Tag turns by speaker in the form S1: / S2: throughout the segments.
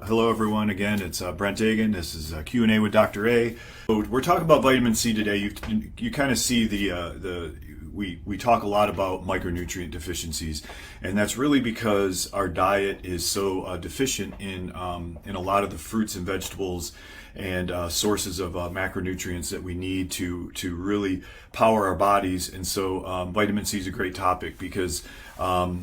S1: Hello everyone. Again, it's Brent Agin. This is Q&A with Dr. A. So we're talking about vitamin C today. You kind of see we talk a lot about micronutrient deficiencies, and that's really because our diet is so deficient in a lot of the fruits and vegetables and sources of macronutrients that we need to really power our bodies. And so vitamin C is a great topic because a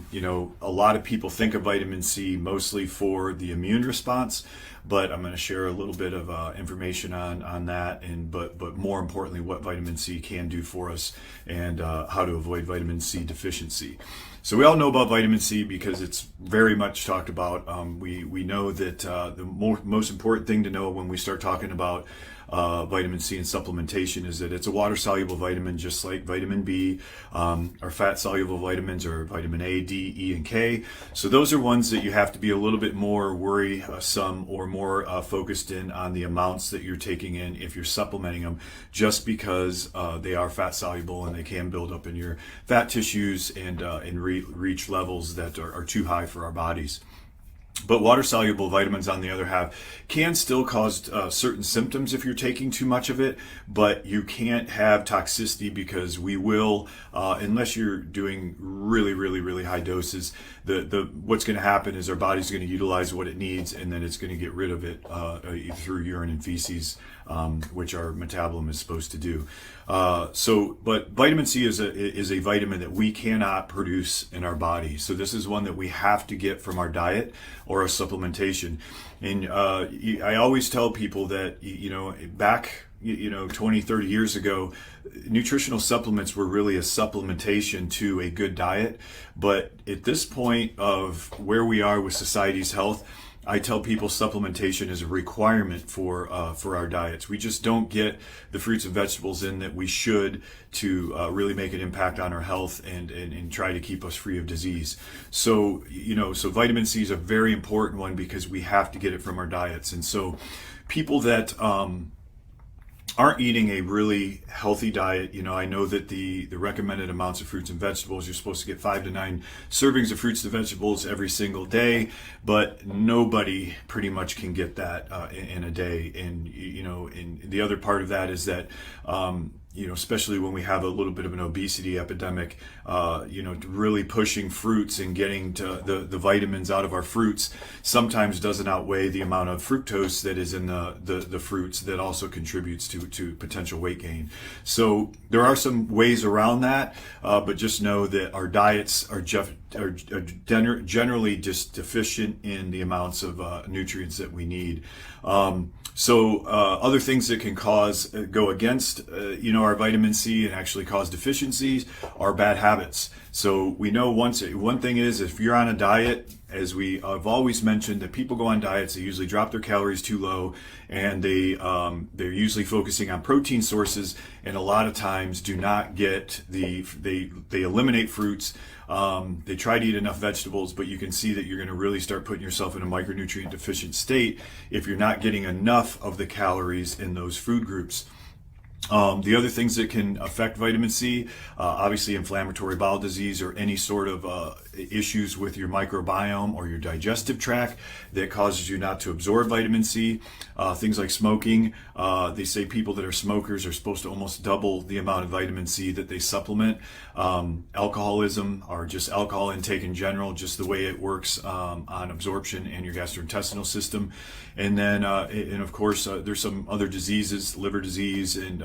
S1: lot of people think of vitamin C mostly for the immune response, but I'm going to share a little bit of information on that, but more importantly, what vitamin C can do for us and how to avoid vitamin C deficiency. So we all know about vitamin C because it's very much talked about. We know that the most important thing to know when we start talking about vitamin C and supplementation is that it's a water-soluble vitamin, just like vitamin B. Our fat-soluble vitamins are vitamin A, D, E, and K. So those are ones that you have to be a little bit more worrisome or more focused in on the amounts that you're taking in if you're supplementing them, just because they are fat-soluble and they can build up in your fat tissues and reach levels that are too high for our bodies. But water-soluble vitamins, on the other hand, can still cause certain symptoms if you're taking too much of it, but you can't have toxicity because we will, unless you're doing really high doses, what's going to happen is our body's going to utilize what it needs, and then it's going to get rid of it through urine and feces, which our metabolism is supposed to do. But vitamin C is a vitamin that we cannot produce in our body. So this is one that we have to get from our diet or a supplementation. And I always tell people that, back 20, 30 years ago, nutritional supplements were really a supplementation to a good diet. But at this point of where we are with society's health, I tell people supplementation is a requirement for our diets. We just don't get the fruits and vegetables in that we should to really make an impact on our health and try to keep us free of disease. So vitamin C is a very important one because we have to get it from our diets. And so people that aren't eating a really healthy diet, I know that the recommended amounts of fruits and vegetables, you're supposed to get 5 to 9 servings of fruits and vegetables every single day, but nobody pretty much can get that in a day. And the other part of that is that especially when we have a little bit of an obesity epidemic, really pushing fruits and getting to the vitamins out of our fruits sometimes doesn't outweigh the amount of fructose that is in the fruits that also contributes to potential weight gain. So there are some ways around that, but just know that our diets are generally just deficient in the amounts of nutrients that we need. Other things that can go against our vitamin C and actually cause deficiencies are bad habits. So we know one thing is, if you're on a diet, as I've always mentioned, that people go on diets, they usually drop their calories too low, and they're usually focusing on protein sources, and a lot of times do not get they eliminate fruits. They try to eat enough vegetables, but you can see that you're going to really start putting yourself in a micronutrient deficient state if you're not getting enough of the calories in those food groups. The other things that can affect vitamin C, obviously inflammatory bowel disease or any sort of issues with your microbiome or your digestive tract that causes you not to absorb vitamin C. Things like smoking. They say people that are smokers are supposed to almost double the amount of vitamin C that they supplement. Alcoholism, or just alcohol intake in general, just the way it works on absorption and your gastrointestinal system. And then, and of course, there's some other diseases, liver disease, and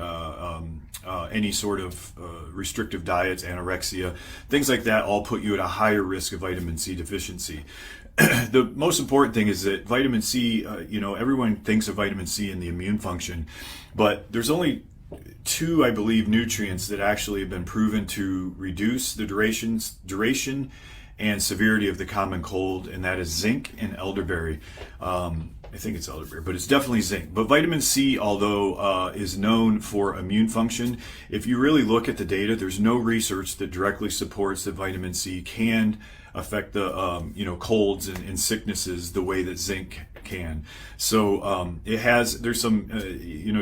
S1: any sort of restrictive diets, anorexia, things like that all put you at a higher risk of vitamin C deficiency. The most important thing is that vitamin C, everyone thinks of vitamin C in the immune function, but there's only 2, I believe, nutrients that actually have been proven to reduce the duration and severity of the common cold, and that is zinc and elderberry. I think it's elderberry, but it's definitely zinc. But vitamin C, although is known for immune function, if you really look at the data, there's no research that directly supports that vitamin C can affect the colds and sicknesses the way that zinc can. So there's some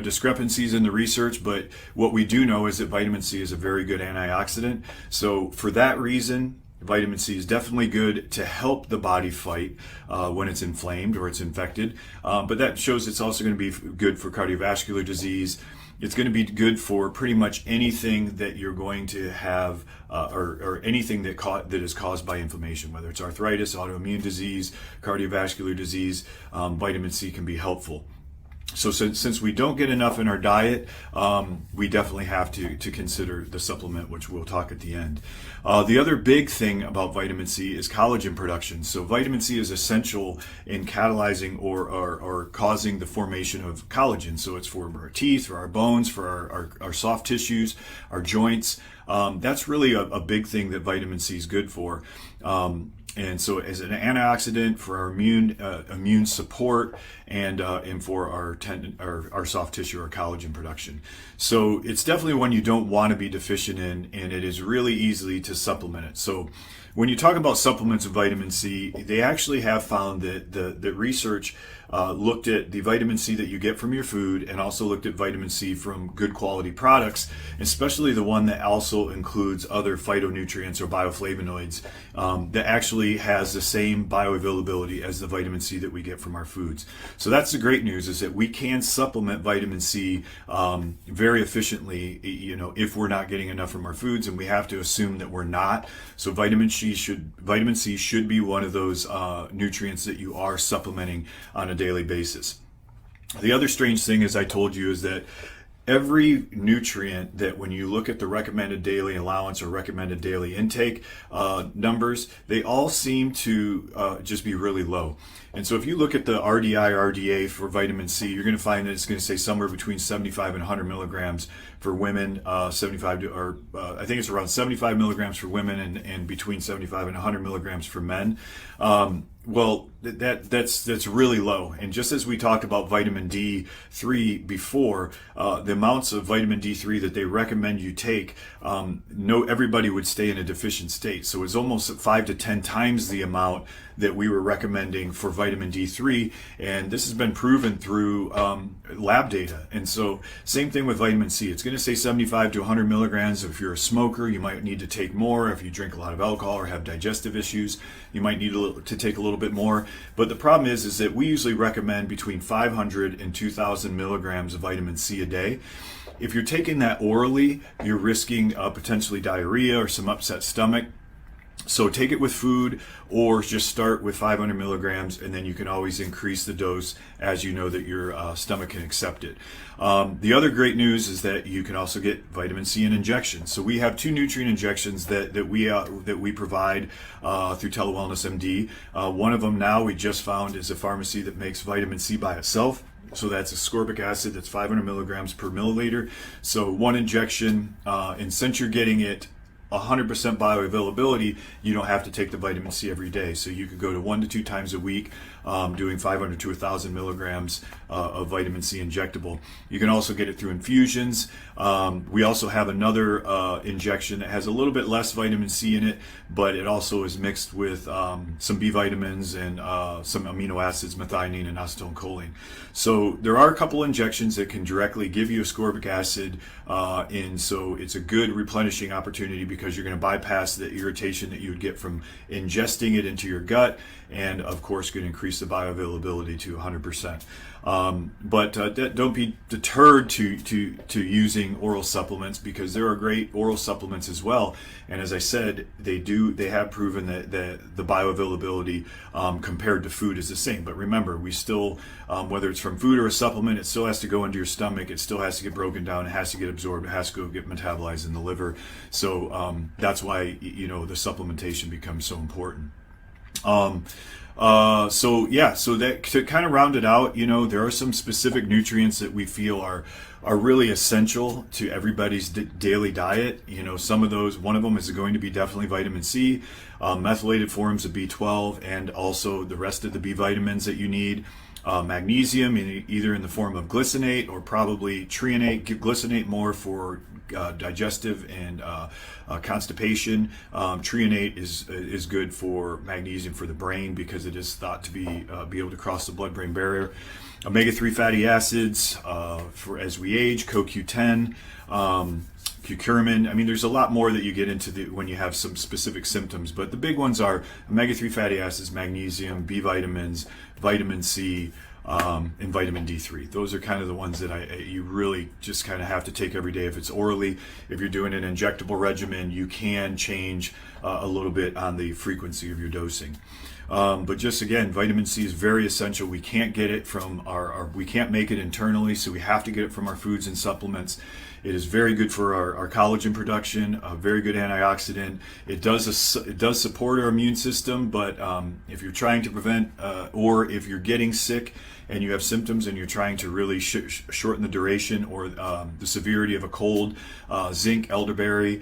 S1: discrepancies in the research, but what we do know is that vitamin C is a very good antioxidant. So for that reason, Vitamin C is definitely good to help the body fight when it's inflamed or it's infected, but that shows it's also going to be good for cardiovascular disease. It's going to be good for pretty much anything that you're going to have, or anything that is caused by inflammation, whether it's arthritis, autoimmune disease, cardiovascular disease. Vitamin C can be helpful. So since we don't get enough in our diet, we definitely have to consider the supplement, which we'll talk at the end. The other big thing about vitamin C is collagen production. So vitamin C is essential in catalyzing or causing the formation of collagen. So it's for our teeth, for our bones, for our soft tissues, our joints. That's really a big thing that vitamin C is good for. And so as an antioxidant for our immune support and for our soft tissue or collagen production. So it's definitely one you don't want to be deficient in, and it is really easily to supplement it. So when you talk about supplements of vitamin C, they actually have found that the research looked at the vitamin C that you get from your food and also looked at vitamin C from good quality products, especially the one that also includes other phytonutrients or bioflavonoids that actually has the same bioavailability as the vitamin C that we get from our foods. So that's the great news, is that we can supplement vitamin C very efficiently, if we're not getting enough from our foods, and we have to assume that we're not. So vitamin C should be one of those nutrients that you are supplementing on a daily basis. The other strange thing, as I told you, is that every nutrient that when you look at the recommended daily allowance or recommended daily intake numbers, they all seem to just be really low. And so if you look at the RDI, RDA for vitamin C, you're going to find that it's going to say somewhere between 75 and 100 milligrams for women, I think it's around 75 milligrams for women and between 75 and 100 milligrams for men. Well, that's really low. And just as we talked about vitamin D3 before, the amounts of vitamin D3 that they recommend you take, everybody would stay in a deficient state. So it's almost 5 to 10 times the amount that we were recommending for vitamin D3. And this has been proven through lab data. And so same thing with vitamin C. It's going to say 75 to 100 milligrams. If you're a smoker, you might need to take more. If you drink a lot of alcohol or have digestive issues, you might need to take a little bit more. But the problem is that we usually recommend between 500 and 2,000 milligrams of vitamin C a day. If you're taking that orally, you're risking potentially diarrhea or some upset stomach. So take it with food, or just start with 500 milligrams, and then you can always increase the dose as you know that your stomach can accept it. The other great news is that you can also get vitamin C in injections. So we have 2 nutrient injections that we provide through Telewellness MD. One of them now we just found is a pharmacy that makes vitamin C by itself. So that's ascorbic acid that's 500 milligrams per milliliter. So one injection, and since you're getting it 100% bioavailability, you don't have to take the vitamin C every day. So you could go to 1 to 2 times a week, doing 500 to 1,000 milligrams of vitamin C injectable. You can also get it through infusions. We also have another injection that has a little bit less vitamin C in it, but it also is mixed with some B vitamins and some amino acids, methionine and acetylcholine. So there are a couple injections that can directly give you ascorbic acid, and so it's a good replenishing opportunity because you're going to bypass the irritation that you would get from ingesting it into your gut, and of course can increase the bioavailability to 100%. But don't be deterred to using oral supplements, because there are great oral supplements as well. And as I said, they have proven that the bioavailability compared to food is the same. But remember, we still, whether it's from food or a supplement, it still has to go into your stomach. It still has to get broken down. It has to get absorbed. It has to go get metabolized in the liver. So that's why the supplementation becomes so important. So that to kind of round it out, there are some specific nutrients that we feel are really essential to everybody's daily diet. Some of those, one of them is going to be definitely vitamin C, methylated forms of B12, and also the rest of the B vitamins that you need. Magnesium, either in the form of glycinate or probably treonate. Glycinate more for digestive and constipation. Treonate is good for magnesium for the brain because it is thought to be able to cross the blood-brain barrier. Omega-3 fatty acids for as we age, CoQ10. curcumin. I mean, there's a lot more that you get into when you have some specific symptoms, but the big ones are omega-3 fatty acids, magnesium, B vitamins, vitamin C, and vitamin D3. Those are kind of the ones that you really just kind of have to take every day. If it's orally, if you're doing an injectable regimen, you can change a little bit on the frequency of your dosing. But just again, vitamin C is very essential. We can't get it from we can't make it internally, so we have to get it from our foods and supplements. It is very good for our collagen production, a very good antioxidant. It does support our immune system, but if you're trying to prevent or if you're getting sick and you have symptoms and you're trying to really shorten the duration or the severity of a cold, zinc, elderberry,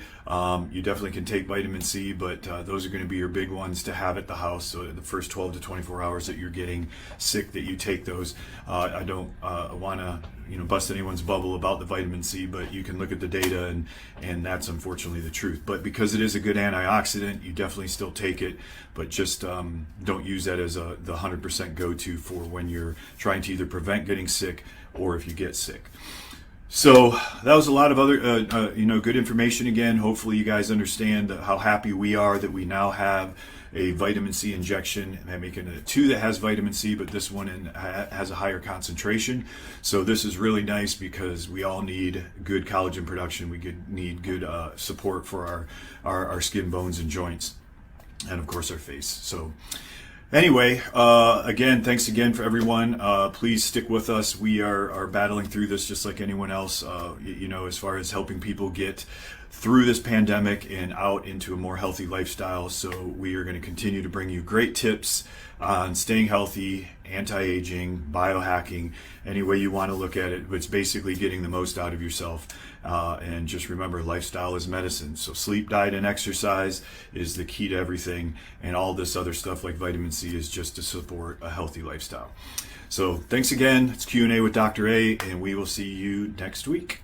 S1: you definitely can take vitamin C, but those are going to be your big ones to have at the house. So the first 12 to 24 hours that you're getting sick, that you take those. I don't want to bust anyone's bubble about the vitamin C, but you can look at the data and that's unfortunately the truth. But because it is a good antioxidant, you definitely still take it, but just don't use that as the 100% go-to for when you're trying to either prevent getting sick or if you get sick. So that was a lot of other good information. Again, hopefully you guys understand how happy we are that we now have a vitamin C injection. I'm making a 2 that has vitamin C, but this one has a higher concentration. So this is really nice because we all need good collagen production. We need good support for our skin, bones, and joints, and of course our face. So anyway, again, thanks again for everyone. Please stick with us. We are battling through this just like anyone else, as far as helping people get through this pandemic and out into a more healthy lifestyle. So we are going to continue to bring you great tips on staying healthy, anti-aging, biohacking, any way you want to look at it. But it's basically getting the most out of yourself. And just remember, lifestyle is medicine. So sleep, diet, and exercise is the key to everything. And all this other stuff like vitamin C is just to support a healthy lifestyle. So thanks again. It's Q&A with Dr. A, and we will see you next week.